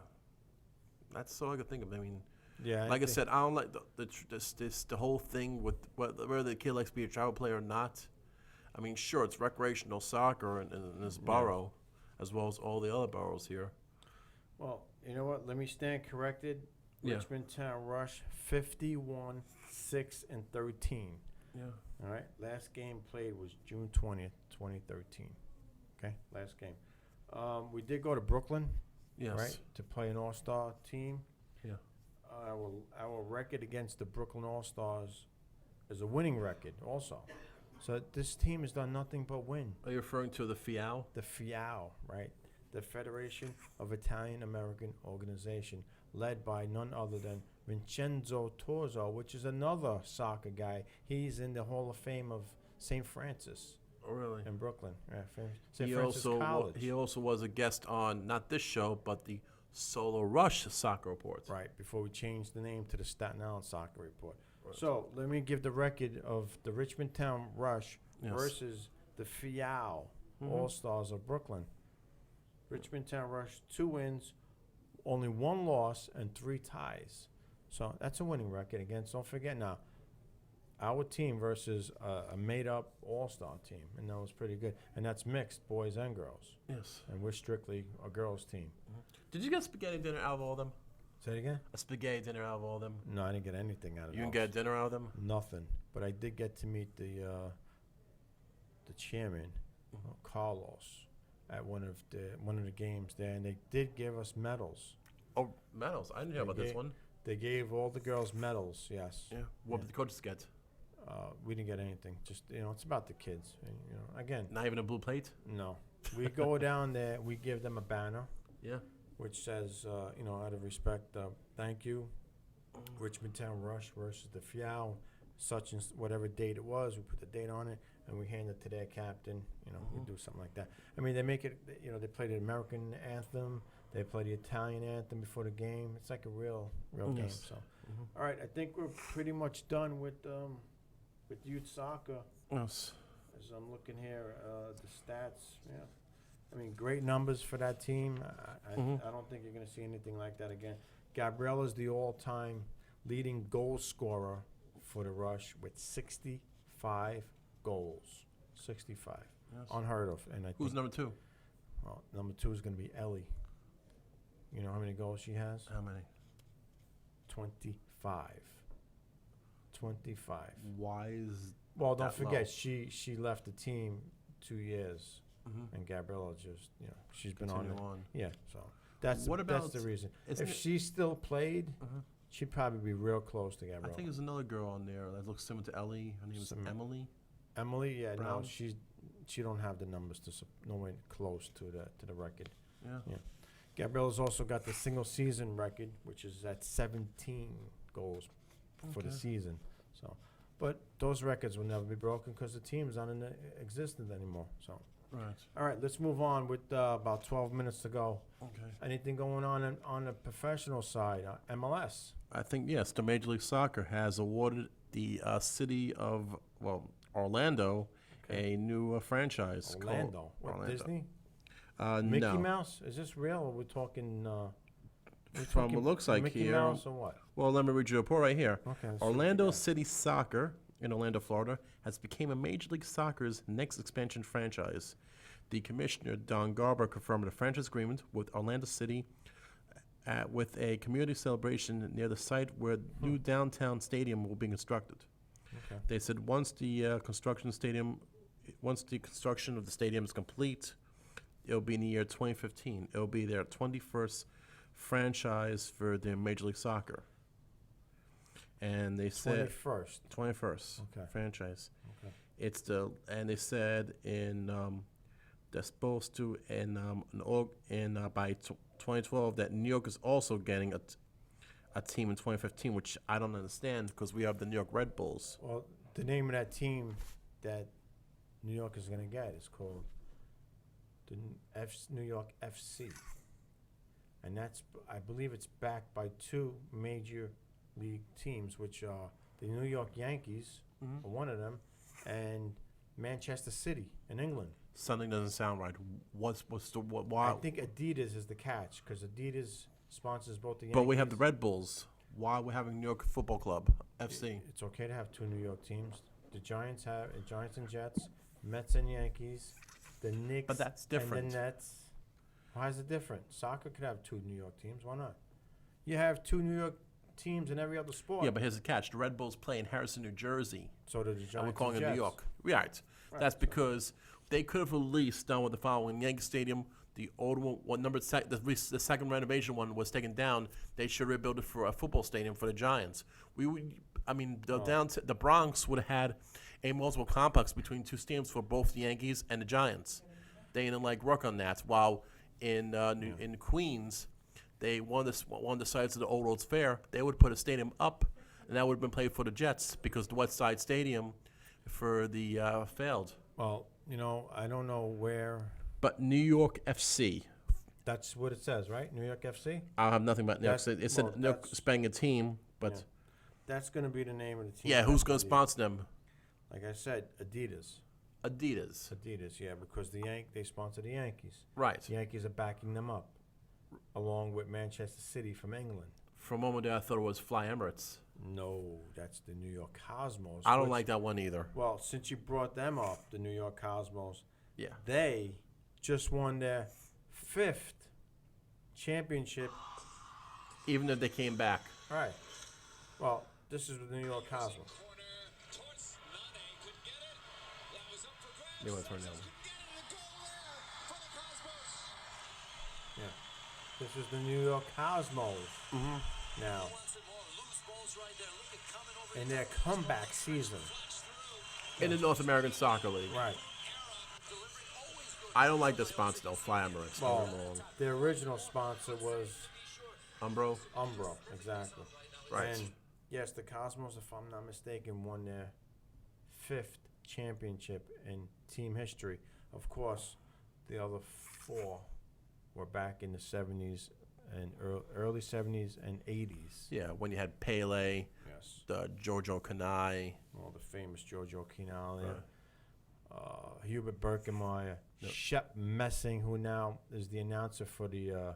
that's all I could think of. I mean, yeah. Like I said, I don't like the whole thing with whether the kid likes to be a travel player or not. I mean, sure, it's recreational soccer in this borough, as well as all the other boroughs here. Well, you know what? Let me stand corrected. Yeah. Richmond Town Rush 51-6-13. Yeah. All right. Last game played was June 20th, 2013. Okay. Last game. We did go to Brooklyn. Yes. Right. To play an all-star team. Yeah. Our record against the Brooklyn All-Stars is a winning record also. So this team has done nothing but win. Are you referring to the FIAO? The FIAO, right? The Federation of Italian American Organization, led by none other than Vincenzo Torzo, which is another soccer guy. He's in the Hall of Fame of St. Francis. Oh, really? In Brooklyn. Yeah, St. Francis College. He also was a guest on, not this show, but the Solo Rush Soccer Report. Right, before we changed the name to the Staten Island Soccer Report. Right. So let me give the record of the Richmond Town Rush versus the FIAO All-Stars of Brooklyn. Richmond Town Rush, 2 wins, only 1 loss, and 3 ties. So that's a winning record against. Don't forget now, our team versus a made-up all-star team, and that was pretty good. And that's mixed, boys and girls. Yes. And we're strictly a girls' team. Did you get spaghetti dinner out of all of them? Say it again? A spaghetti dinner out of all of them? No, I didn't get anything out of it. You didn't get a dinner out of them? Nothing. But I did get to meet the chairman, Carlos, at one of the games there, and they did give us medals. Oh, medals! I didn't hear about this one. They gave all the girls medals. Yes. Yeah. What did the coaches get? We didn't get anything. Just it's about the kids. And, again. Not even a blue plate. No. We go down there. We give them a banner. Yeah. Which says, out of respect, thank you, Richmond Town Rush versus the FIAO, such and whatever date it was. We put the date on it, and we hand it to their captain. We do something like that. I mean, they make it. They play the American anthem. They play the Italian anthem before the game. It's like a real game. So, all right, I think we're pretty much done with youth soccer. Yes. As I'm looking here, the stats. Yeah. I mean, great numbers for that team. I don't think you're going to see anything like that again. Gabriella's the all-time leading goal scorer for the Rush with 65 goals. 65. Yes. Unheard of. And who's number 2? Well, number 2 is going to be Ellie. You know how many goals she has? How many? 25. 25. Why is Well, don't forget, low? she left the team 2 years. And Gabriella just, she's been on. Yeah, so that's the reason. If she still played, she'd probably be real close to Gabriella. I think there's another girl on there that looks similar to Ellie. Her name is Emily. Emily, yeah, Brown? no, she don't have the numbers to nowhere close to the record. Yeah. Gabriella's also got the single season record, which is at 17 goals for the season. So, but those records will never be broken because the team's not in existence anymore. So. Right. All right, let's move on with about 12 minutes to go. Okay. Anything going on the professional side? MLS? I think, yes, the Major League Soccer has awarded the city of, Orlando a new franchise. Orlando? Called What, Disney? Mickey Mickey Mouse? Is this real or we're talking... From what looks like Mickey here... Mouse or what? Well, let me read you a report right here. Okay. Orlando City Soccer in Orlando, Florida, has become a Major League Soccer's next expansion franchise. the commissioner, Don Garber, confirmed a franchise agreement with Orlando City with a community celebration near the site where new downtown stadium will be constructed. Okay. They said once the construction of the stadium is complete, it'll be in the year 2015. It'll be their 21st franchise for the Major League Soccer. And they said 21st Okay. franchise. Okay. And they said they're supposed to by 2012 that New York is also getting a team in 2015, which I don't understand because we have the New York Red Bulls. Well, the name of that team that New York is going to get is called the New York FC. And I believe it's backed by two major league teams, which are the New York Yankees, are one of them, and Manchester City in England. Something doesn't sound right. Why? I think Adidas is the catch because Adidas sponsors both the Yankees. But we have the Red Bulls. Why are we having New York Football Club, FC? It's okay to have two New York teams. The Giants and Jets, Mets and Yankees, the Knicks But that's different. and the Nets. Why is it different? Soccer could have two New York teams. Why not? You have two New York teams in every other sport. Yeah, but here's the catch. The Red Bulls play in Harrison, New Jersey. So do the Giants And we're calling and it Jets. New York. Right. That's because they could have at least done with the following. Yankee Stadium, the old one, the second renovation one was taken down. They should rebuild it for a football stadium for the Giants. The Bronx would have had a multiple complex between two stadiums for both the Yankees and the Giants. They didn't work on that. While in Queens, they one of the sites of the Old World's Fair, they would put a stadium up, and that would have been played for the Jets because the West Side Stadium for the failed. Well, I don't know where. But New York FC. That's what it says, right? New York FC? I'll have nothing but New York City. It said New York spending a team, but Yeah. That's going to be the name of the team. yeah, who's going to sponsor them? Like I said, Adidas. Adidas. Adidas, yeah, because they sponsor the Yankees. Right. The Yankees are backing them up, along with Manchester City from England. For a moment there, I thought it was Fly Emirates. No, that's the New York Cosmos. I don't like that one either. Well, since you brought them up, the New York Cosmos, Yeah. they just won their 5th championship. Even if they came back. All right. Well, this is the New York Cosmos. They want to turn down. Yeah. This is the New York Cosmos. Now, in their comeback season. In the North American Soccer League. Right. I don't like the sponsor though, Fly Emirates. Well, the original sponsor was Umbro. Umbro, exactly. Right. And yes, the Cosmos, if I'm not mistaken, won their 5th championship in team history. Of course, the other 4 were back in the 70s and early 70s and 80s. Yeah, when you had Pele, Yes. the Giorgio Canai. Well, the famous Giorgio Canale, Hubert Berkemeyer, Shep Messing, who now is the announcer for the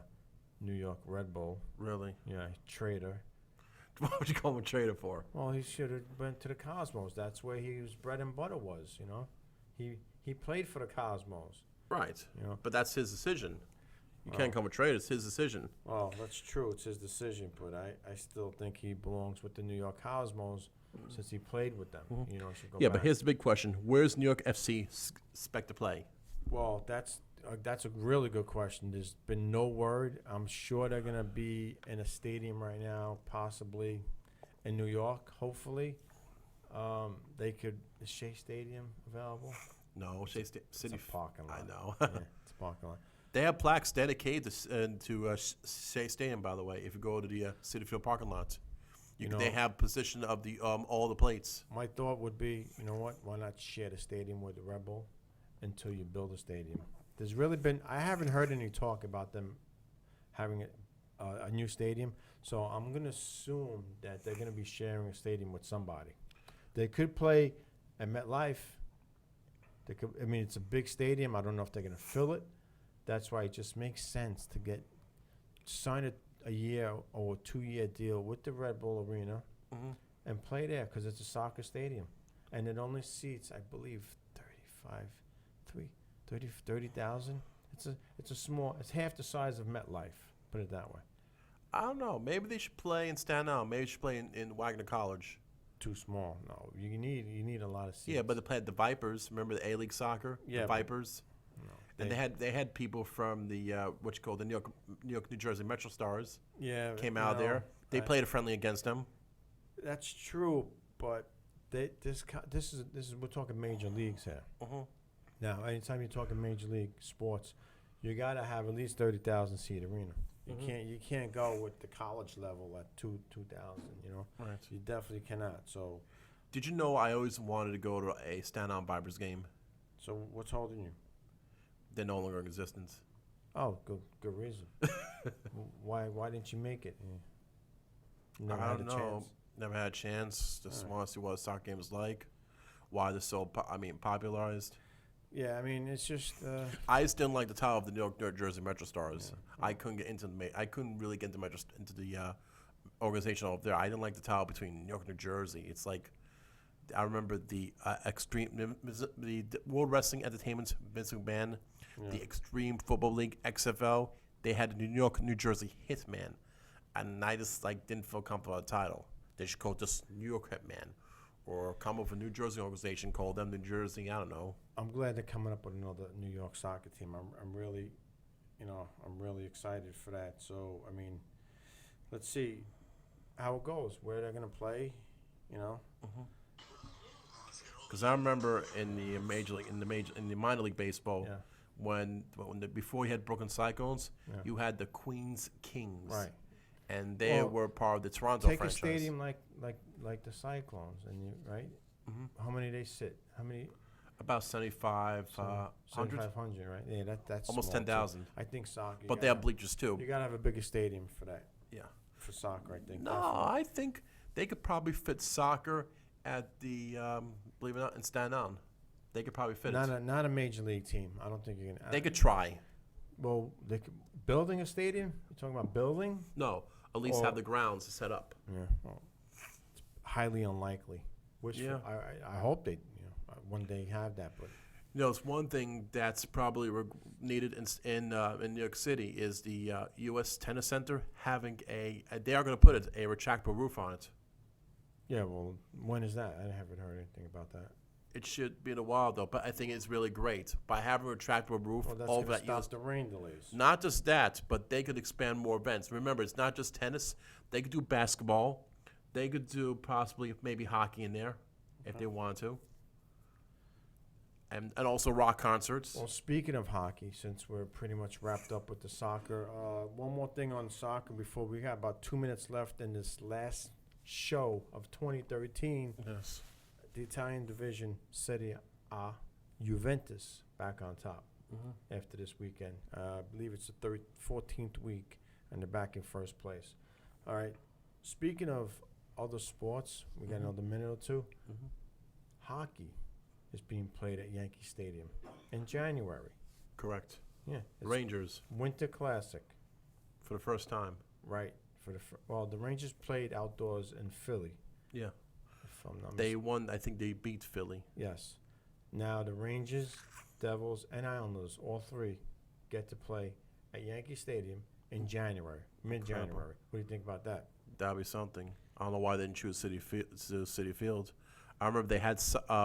New York Red Bull. Really? Yeah, traitor. What would you call him a traitor for? Well, he should have went to the Cosmos. That's where his bread and butter was, He played for the Cosmos. Right. You know. But that's his decision. You can't call him a traitor. It's his decision. Well, that's true. It's his decision, but I still think he belongs with the New York Cosmos since he played with them. Should go Yeah, back. but here's the big question. Where's New York FC expect to play? Well, that's a really good question. There's been no word. I'm sure they're going to be in a stadium right now, possibly in New York, hopefully. Is Shea Stadium available? No, Shea City. It's a parking lot. I know. Yeah, it's a parking lot. They have plaques dedicated to Shea Stadium, by the way. If you go to the Citi Field parking lot, they have position of the all the plates. My thought would be, you know what? Why not share the stadium with the Red Bull until you build a stadium? There's really I haven't heard any talk about them having a new stadium, so I'm going to assume that they're going to be sharing a stadium with somebody. They could play at MetLife. It's a big stadium. I don't know if they're going to fill it. That's why it just makes sense to sign a year or 2-year deal with the Red Bull Arena and play there because it's a soccer stadium. And it only seats, I believe, 30,000. It's a small. It's half the size of MetLife. Put it that way. I don't know. Maybe they should play in Staten Island. Maybe they should play in Wagner College. Too small. No, you need a lot of seats. Yeah, but they played the Vipers. Remember the A-League soccer? Yeah, the Vipers. no, And they had people from the the New York, New Jersey Metro Stars came out there. They played a friendly against them. That's true, but this is we're talking major leagues here. Uh-huh. Now, anytime you're talking major league sports, you got to have at least 30,000 seat arena. You can't go with the college level at 2,000. You know, Right. you definitely cannot. So Did you know I always wanted to go to a Staten Island Vipers game? what's holding you? They're no longer in existence. Oh, good reason. Why didn't you make it? Never I had don't a know. chance. Never had a chance. Just All right. want to see what a soccer game is like. Why they're so popularized. Yeah, I mean it's just. I just didn't like the title of the New York, New Jersey Metro Stars. I couldn't get into I couldn't really get into the organization over there. I didn't like the title between New York and New Jersey. It's like I remember the the World Wrestling Entertainment Vince McMahon, the Extreme Football League XFL. They had the New York, New Jersey Hitman, and I just didn't feel comfortable with the title. They should call it just New York Hitman, or come up with a New Jersey organization, call them New Jersey. I don't know. I'm glad they're coming up with another New York soccer team. I'm really, I'm really excited for that. So I mean, let's see how it goes. Where they're gonna play, Because I remember in the minor league baseball, Yeah. before you had Brooklyn Cyclones, Yeah. you had the Queens Kings, Right. And they Well, were part of the Toronto Take franchise. a stadium like the Cyclones, and how many they sit? How many? About 75, 100, 7,500, right? Yeah, that's almost small, too. 10,000. I think soccer. But they have bleachers too. You gotta have a bigger stadium for that. Yeah. For soccer, I think. No, definitely. I think they could probably fit soccer at the believe it or not in Staten Island. They could probably fit it. Not a major league team. I don't think you're gonna. They could try. Well, building a stadium. You're talking about building? No, at least Or- have the grounds set up. Yeah. Well, it's highly unlikely. Yeah. I hope they one day have that, but It's one thing that's probably needed in New York City is the U.S. Tennis Center having they are going to put a retractable roof on it. yeah. Well, when is that? I haven't heard anything about that. It should be in a while though, but I think it's really great by having a retractable roof Well, that's over gonna that stop US. the rain delays. Not just that, but they could expand more events. Remember, it's not just tennis. They could do basketball. They could do possibly maybe hockey in there if they want to. And also rock concerts. Well, speaking of hockey, since we're pretty much wrapped up with the soccer, one more thing on soccer before we got about 2 minutes left in this last show of 2013. Yes. The Italian division Serie A, Juventus back on top after this weekend. I believe it's the 14th week, and they're back in first place. All right. Speaking of other sports, we got another minute or two. Hockey is being played at Yankee Stadium in January. Correct. Yeah. It's Rangers Winter Classic, for the first time. right? The Rangers played outdoors in Philly. Yeah. If I'm not They won. I think they beat Philly. Yes. Now the Rangers, Devils, and Islanders, all three, get to play at Yankee Stadium in January, mid-January. Incredible. What do you think about that? That'd be something. I don't know why they didn't choose City Field. I remember they had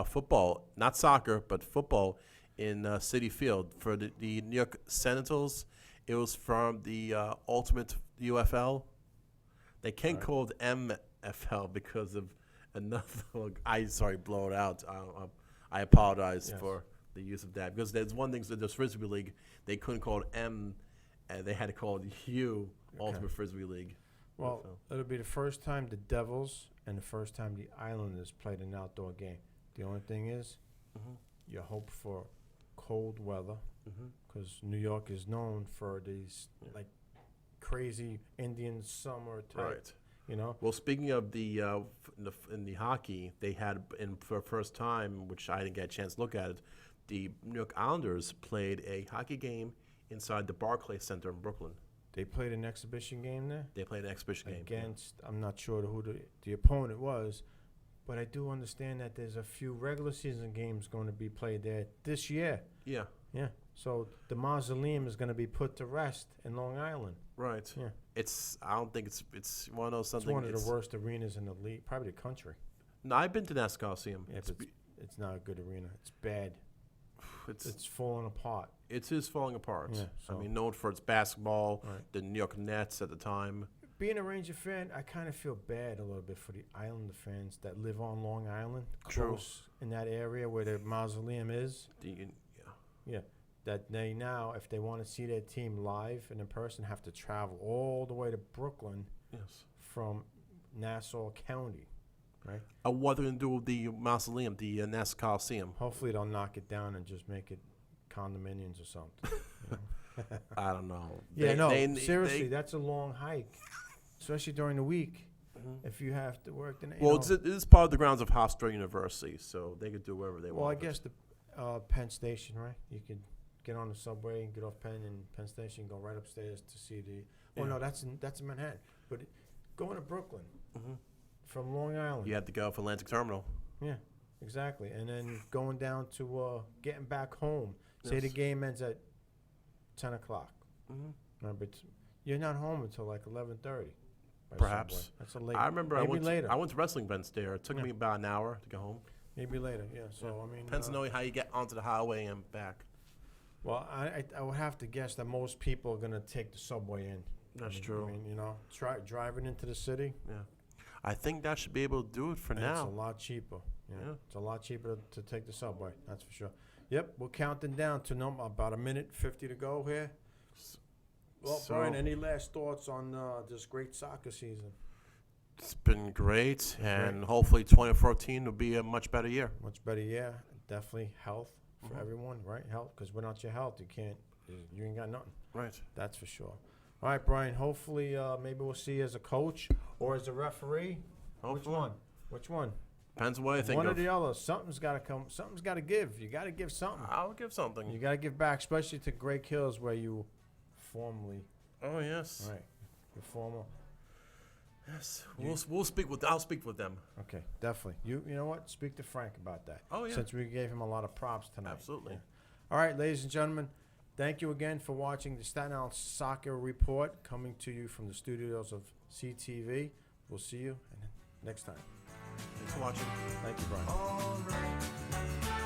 football, not soccer, but football in City Field for the New York Senators. It was from the Ultimate UFL. They can't call it MFL because of another. Blow it out. I apologize for the use of that because there's one thing that there's Frisbee League. They couldn't call it M, and they had to call it U, Ultimate Frisbee League. Well, it'll be the first time the Devils and the first time the Islanders played an outdoor game. The only thing is, you hope for cold weather because New York is known for these crazy Indian summer type. Right. Well, speaking of the in the hockey, they had for the first time, which I didn't get a chance to look at it. The New York Islanders played a hockey game inside the Barclays Center in Brooklyn. They played an exhibition game there They played an exhibition game against, I'm not sure who the opponent was, but I do understand that there's a few regular season games going to be played there this year. Yeah. Yeah. So the mausoleum is going to be put to rest in Long Island. Right. Yeah. I don't think it's one of those It's something. one of the worst arenas in the league, probably the country. No, I've been to Nassau Coliseum. Yeah, it's not a good arena. It's bad. It's It's falling apart. It is falling apart. Yeah, I so- mean, known for its basketball, Right. the New York Nets at the time. Being a Ranger fan, I kind of feel bad a little bit for the Islander fans that live on Long Island, True. close in that area where the mausoleum is. Yeah. Yeah, that they now, if they want to see their team live and in person, have to travel all the way to Brooklyn Yes. from Nassau County, right? What are they going to do with the mausoleum, the Nassau Coliseum? Hopefully they'll knock it down and just make it condominiums or something. you know? I don't know. Yeah, seriously, that's a long hike, especially during the week. If you have to work, then Well, it is part of the grounds of Hofstra University, so they could do whatever they well, I want. guess the Penn Station, right? You could get on the subway and get off Penn and Penn Station, go right upstairs to see the. Oh Yeah. no, that's in Manhattan. But going to Brooklyn from Long Island. You had to go for Atlantic Terminal. Yeah, exactly. And then going down to getting back home. Say the Yes. game ends at 10 o'clock. Mm-hmm. Remember, you're not home until like 11:30. by Perhaps. subway. That's a late. I remember Maybe later. I went to wrestling events there. It took Yeah. me about an hour to go home. Maybe later. Yeah. So I mean, Depends on knowing how you get onto the highway and back. well, I would have to guess that most people are gonna take the subway in. That's true. I mean, driving into the city. Yeah. I think that should be able to do it for And It's a now. lot cheaper. Yeah. It's a lot cheaper to take the subway. That's for sure. Yep, we're counting down to about a minute 50 to go here. Well, So- Brian, any last thoughts on this great soccer season? It's been great, and hopefully 2014 will be a much better year. Much better, yeah. Definitely health for Mhm. everyone, right? Health, because without your health, you ain't got nothing. Right. That's for sure. All right, Brian. Hopefully, maybe we'll see you as a coach or as a referee. Hopefully. Which one? Depends on what I think One or of. the other. Something's got to come. Something's got to give. You got to give something. I'll give something. You got to give back, especially to Great Hills, where you formerly, Oh yes. right? Your former. Yes. We'll speak with. I'll speak with them. Okay, definitely. You know what? Speak to Frank about that. Oh yeah. Since we gave him a lot of props tonight. Absolutely. Yeah. All right, ladies and gentlemen, thank you again for watching the Staten Island Soccer Report, coming to you from the studios of CTV. We'll see you next time. Thanks for watching. Thank you, Brian. All right.